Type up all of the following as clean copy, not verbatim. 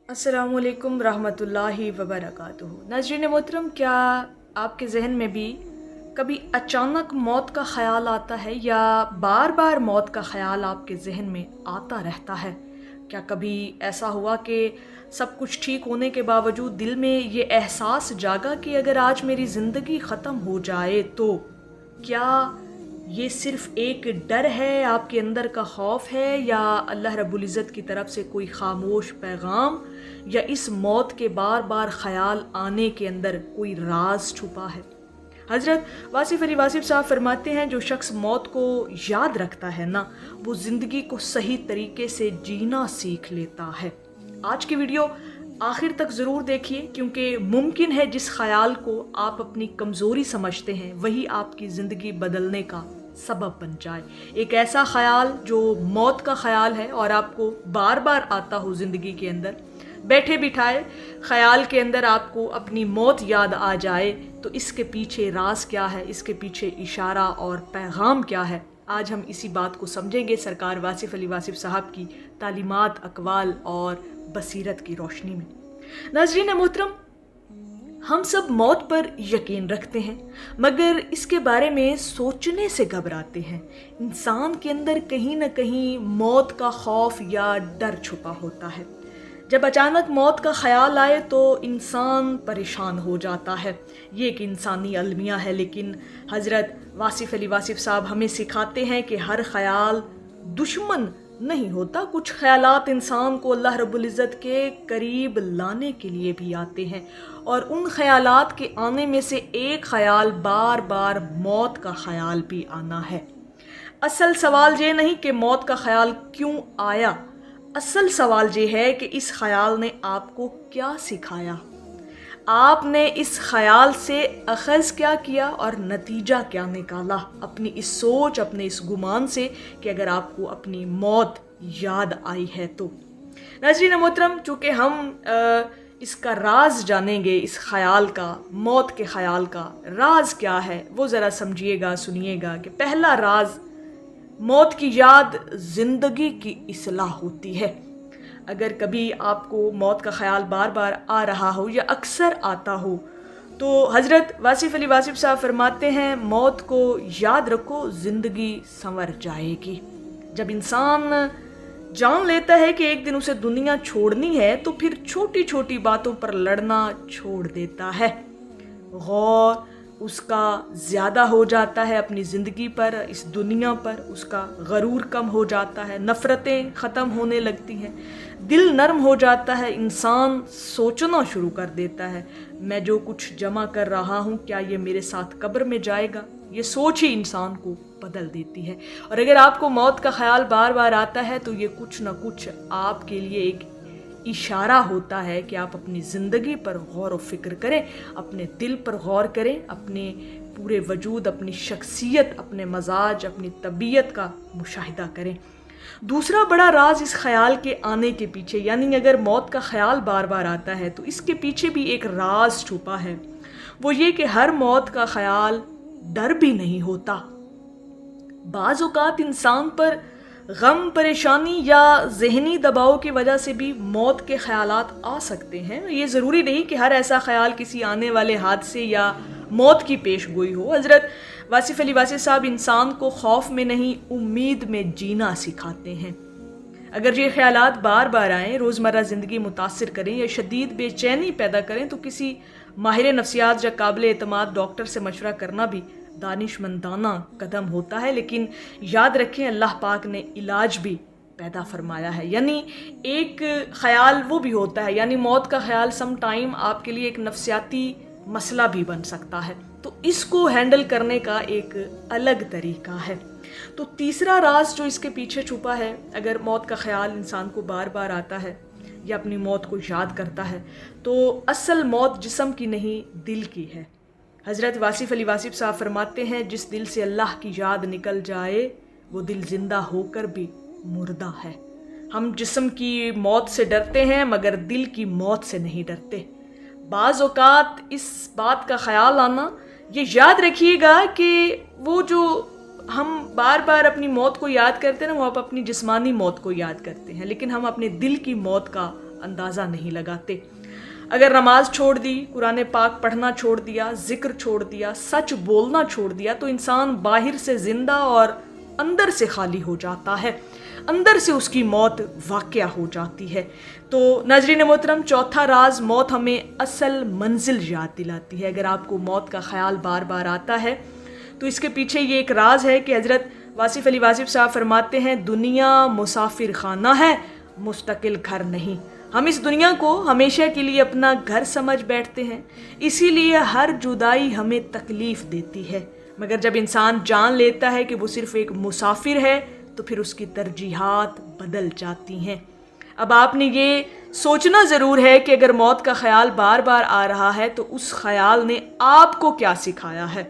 अस्सलामु अलैकुम रहमतुल्लाहि वबरकातुहू। नाज़रीन मोहतरम, क्या आपके ज़हन में भी कभी अचानक मौत का ख़याल आता है या बार बार मौत का ख़याल आपके ज़हन में आता रहता है? क्या कभी ऐसा हुआ कि सब कुछ ठीक होने के बावजूद दिल में ये एहसास जागा कि अगर आज मेरी ज़िंदगी ख़त्म हो जाए तो क्या ये सिर्फ़ एक डर है, आपके अंदर का खौफ है, या अल्लाह रब्बुल इज़्ज़त की तरफ से कोई ख़ामोश पैगाम, या इस मौत के बार बार ख़याल आने के अंदर कोई राज छुपा है? हज़रत वासिफ़ अली वासिफ़ साहब फरमाते हैं, जो शख्स मौत को याद रखता है ना, वो ज़िंदगी को सही तरीके से जीना सीख लेता है। आज की वीडियो आखिर तक ज़रूर देखिए, क्योंकि मुमकिन है जिस ख़याल को आप अपनी कमज़ोरी समझते हैं वही आपकी ज़िंदगी बदलने का सबब बन जाए। एक ऐसा ख़याल जो मौत का ख़याल है और आपको बार बार आता हो ज़िंदगी के अंदर, बैठे बिठाए ख़याल के अंदर आपको अपनी मौत याद आ जाए, तो इसके पीछे राज क्या है, इसके पीछे इशारा और पैगाम क्या है? आज हम इसी बात को समझेंगे सरकार वासिफ़ अली वासिफ़ साहब की तालीमात, अक़वाल और बसीरत की रोशनी में। नाज़रीन मोहतरम, हम सब मौत पर यकीन रखते हैं, मगर इसके बारे में सोचने से घबराते हैं। इंसान के अंदर कहीं ना कहीं मौत का खौफ या डर छुपा होता है। जब अचानक मौत का ख्याल आए तो इंसान परेशान हो जाता है। ये एक इंसानी अलमिया है, लेकिन हज़रत वासिफ़ अली वासिफ़ साहब हमें सिखाते हैं कि हर ख्याल दुश्मन नहीं होता। कुछ ख्यालात इंसान को अल्लाह रब्बुल इज़्ज़त के करीब लाने के लिए भी आते हैं, और उन ख्यालात के आने में से एक ख्याल बार बार मौत का ख्याल भी आना है। असल सवाल ये नहीं कि मौत का ख्याल क्यों आया, असल सवाल ये है कि इस ख्याल ने आपको क्या सिखाया, आपने इस ख्याल से अखज़ क्या किया और नतीजा क्या निकाला अपनी इस सोच, अपने इस गुमान से कि अगर आपको अपनी मौत याद आई है तो। नाज़रीन मोहतरम, चूँकि हम इसका राज जानेंगे, इस ख्याल का, मौत के ख्याल का राज क्या है वो ज़रा समझिएगा, सुनिएगा कि पहला राज मौत की याद ज़िंदगी की इस्लाह होती है। अगर कभी आपको मौत का ख्याल बार बार आ रहा हो या अक्सर आता हो, तो हज़रत वासिफ़ अली वासिफ़ साहब फरमाते हैं, मौत को याद रखो, ज़िंदगी संवर जाएगी। जब इंसान जान लेता है कि एक दिन उसे दुनिया छोड़नी है, तो फिर छोटी छोटी बातों पर लड़ना छोड़ देता है। गौर उसका ज़्यादा हो जाता है अपनी ज़िंदगी पर, इस दुनिया पर उसका गरूर कम हो जाता है, नफ़रतें ख़त्म होने लगती हैं, दिल नरम हो जाता है, इंसान सोचना शुरू कर देता है, मैं जो कुछ जमा कर रहा हूँ क्या ये मेरे साथ कब्र में जाएगा? ये सोच ही इंसान को बदल देती है। और अगर आपको मौत का ख्याल बार बार आता है तो ये कुछ ना कुछ आपके लिए एक इशारा होता है कि आप अपनी ज़िंदगी पर गौर व फिक्र करें, अपने दिल पर गौर करें, अपने पूरे वजूद, अपनी शख्सियत, अपने मजाज, अपनी तबीयत का मुशाहिदा करें। दूसरा बड़ा राज इस ख्याल के आने के पीछे, यानी अगर मौत का ख्याल बार बार आता है तो इसके पीछे भी एक राज छुपा है। वो ये कि हर मौत का ख्याल डर भी नहीं होता। बाज़ औक़ात इंसान पर गम, परेशानी या ज़हनी दबाव की वजह से भी मौत के ख़यालात आ सकते हैं। ये ज़रूरी नहीं कि हर ऐसा ख़याल किसी आने वाले हादसे या मौत की पेश गोई हो। हज़रत वासिफ़ अली वासिफ़ साहब इंसान को खौफ में नहीं, उम्मीद में जीना सिखाते हैं। अगर ये ख़यालात बार बार आएँ, रोज़मर्रा ज़िंदगी मुतासिर करें या शदीद बेचैनी पैदा करें, तो किसी माहिर नफ्सियात या काबिल एतमाद डॉक्टर से मशवरा करना भी दानिशमंदाना कदम होता है। लेकिन याद रखें, अल्लाह पाक ने इलाज भी पैदा फरमाया है। यानी एक ख़याल वो भी होता है, यानी मौत का ख़याल सम टाइम आपके लिए एक नफ्सियाती मसला भी बन सकता है, तो इसको हैंडल करने का एक अलग तरीका है। तो तीसरा राज जो इसके पीछे छुपा है, अगर मौत का ख़याल इंसान को बार बार आता है या अपनी मौत को याद करता है, तो असल मौत जिस्म की नहीं, दिल की है। हज़रत वासिफ़ अली वासिफ़ साहब फरमाते हैं, जिस दिल से अल्लाह की याद निकल जाए वो दिल ज़िंदा होकर भी मुर्दा है। हम जिस्म की मौत से डरते हैं मगर दिल की मौत से नहीं डरते। बाज़ औक़ात इस बात का ख़याल आना, ये याद रखिएगा कि वो जो हम बार बार अपनी मौत को याद करते हैं ना, वो आप अपनी जिस्मानी मौत को याद करते हैं, लेकिन हम अपने दिल की मौत का اندازہ نہیں لگاتے۔ اگر نماز چھوڑ دی، قرآن پاک پڑھنا چھوڑ دیا، ذکر چھوڑ دیا، سچ بولنا چھوڑ دیا تو انسان باہر سے زندہ اور اندر سے خالی ہو جاتا ہے، اندر سے اس کی موت واقع ہو جاتی ہے۔ تو ناظرین محترم، چوتھا راز، موت ہمیں اصل منزل یاد دلاتی ہے۔ اگر آپ کو موت کا خیال بار بار آتا ہے تو اس کے پیچھے یہ ایک راز ہے کہ حضرت واصف علی واصف صاحب فرماتے ہیں دنیا مسافر خانہ ہے، مستقل گھر نہیں۔ ہم اس دنیا کو ہمیشہ کے لیے اپنا گھر سمجھ بیٹھتے ہیں، اسی لیے ہر جدائی ہمیں تکلیف دیتی ہے، مگر جب انسان جان لیتا ہے کہ وہ صرف ایک مسافر ہے تو پھر اس کی ترجیحات بدل جاتی ہیں۔ اب آپ نے یہ سوچنا ضرور ہے کہ اگر موت کا خیال بار بار آ رہا ہے تو اس خیال نے آپ کو کیا سکھایا ہے۔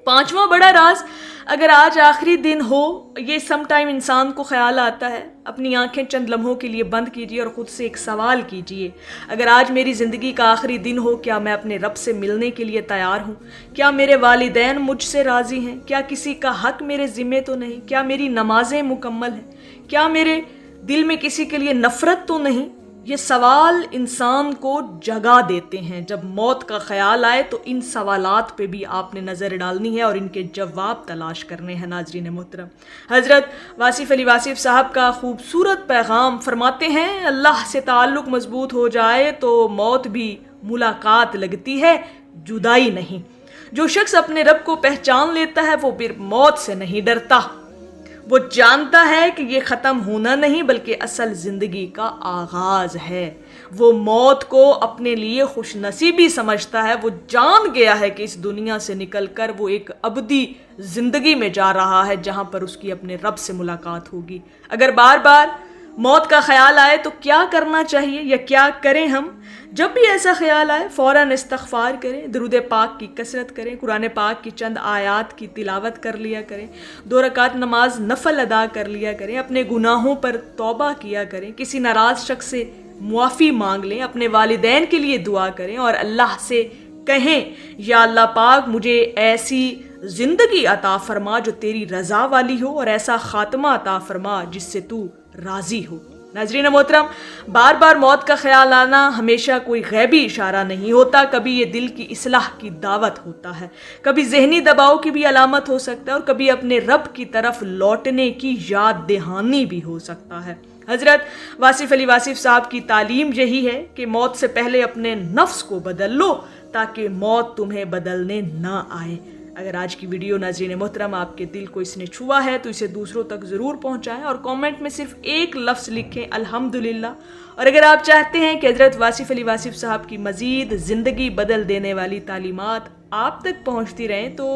پانچواں بڑا راز، اگر آج آخری دن ہو، یہ سم ٹائم انسان کو خیال آتا ہے، اپنی آنکھیں چند لمحوں کے لیے بند کیجیے اور خود سے ایک سوال کیجیے، اگر آج میری زندگی کا آخری دن ہو، کیا میں اپنے رب سے ملنے کے لیے تیار ہوں؟ کیا میرے والدین مجھ سے راضی ہیں؟ کیا کسی کا حق میرے ذمے تو نہیں؟ کیا میری نمازیں مکمل ہیں؟ کیا میرے دل میں کسی کے لیے نفرت تو نہیں؟ یہ سوال انسان کو جگا دیتے ہیں۔ جب موت کا خیال آئے تو ان سوالات پہ بھی آپ نے نظر ڈالنی ہے اور ان کے جواب تلاش کرنے ہیں۔ ناظرین محترم، حضرت واصف علی واصف صاحب کا خوبصورت پیغام، فرماتے ہیں اللہ سے تعلق مضبوط ہو جائے تو موت بھی ملاقات لگتی ہے، جدائی نہیں۔ جو شخص اپنے رب کو پہچان لیتا ہے وہ پھر موت سے نہیں ڈرتا، وہ جانتا ہے کہ یہ ختم ہونا نہیں بلکہ اصل زندگی کا آغاز ہے۔ وہ موت کو اپنے لیے خوش نصیبی سمجھتا ہے، وہ جان گیا ہے کہ اس دنیا سے نکل کر وہ ایک ابدی زندگی میں جا رہا ہے جہاں پر اس کی اپنے رب سے ملاقات ہوگی۔ اگر بار بار موت کا خیال آئے تو کیا کرنا چاہیے یا کیا کریں ہم؟ جب بھی ایسا خیال آئے فوراً استغفار کریں، درود پاک کی کثرت کریں، قرآن پاک کی چند آیات کی تلاوت کر لیا کریں، 2 رکعت نماز نفل ادا کر لیا کریں، اپنے گناہوں پر توبہ کیا کریں، کسی ناراض شخص سے معافی مانگ لیں، اپنے والدین کے لیے دعا کریں اور اللہ سے کہیں یا اللہ پاک مجھے ایسی زندگی عطا فرما جو تیری رضا والی ہو اور ایسا خاتمہ عطا فرما جس سے تو راضی ہو۔ ناظرین محترم، بار بار موت کا خیال آنا ہمیشہ کوئی غیبی اشارہ نہیں ہوتا، کبھی یہ دل کی اصلاح کی دعوت ہوتا ہے، کبھی ذہنی دباؤ کی بھی علامت ہو سکتا ہے اور کبھی اپنے رب کی طرف لوٹنے کی یاد دہانی بھی ہو سکتا ہے۔ حضرت واصف علی واصف صاحب کی تعلیم یہی ہے کہ موت سے پہلے اپنے نفس کو بدل لو تاکہ موت تمہیں بدلنے نہ آئے۔ اگر آج کی ویڈیو ناظرین محترم آپ کے دل کو اس نے چھوا ہے تو اسے دوسروں تک ضرور پہنچائیں اور کامنٹ میں صرف ایک لفظ لکھیں الحمدللہ۔ اور اگر آپ چاہتے ہیں کہ حضرت واصف علی واصف صاحب کی مزید زندگی بدل دینے والی تعلیمات آپ تک پہنچتی رہیں تو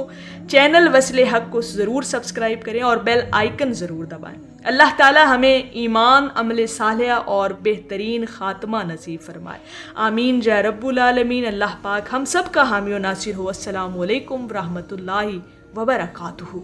چینل وصل حق کو ضرور سبسکرائب کریں اور بیل آئیکن ضرور دبائیں۔ اللہ تعالی ہمیں ایمان، عمل صالحہ اور بہترین خاتمہ نصیب فرمائے، آمین یا رب العالمین۔ اللہ پاک ہم سب کا حامی و ناصر ہو۔ السلام علیکم ورحمۃ اللہ وبرکاتہ۔